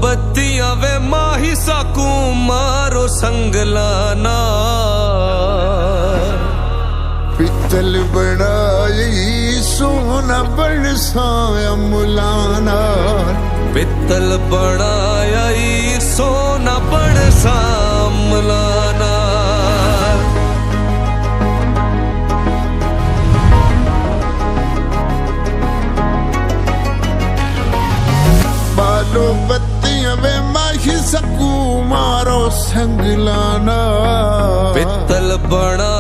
बत्तियां वे माही सकू मारो संगलाना। पित्तल बनाई सोना बरसाया मुलाना। पित्तल बनाया सोना बरसा मुलाना। बालो बत्तियां वे माही सकू मारो संगलाना। पित्तल बना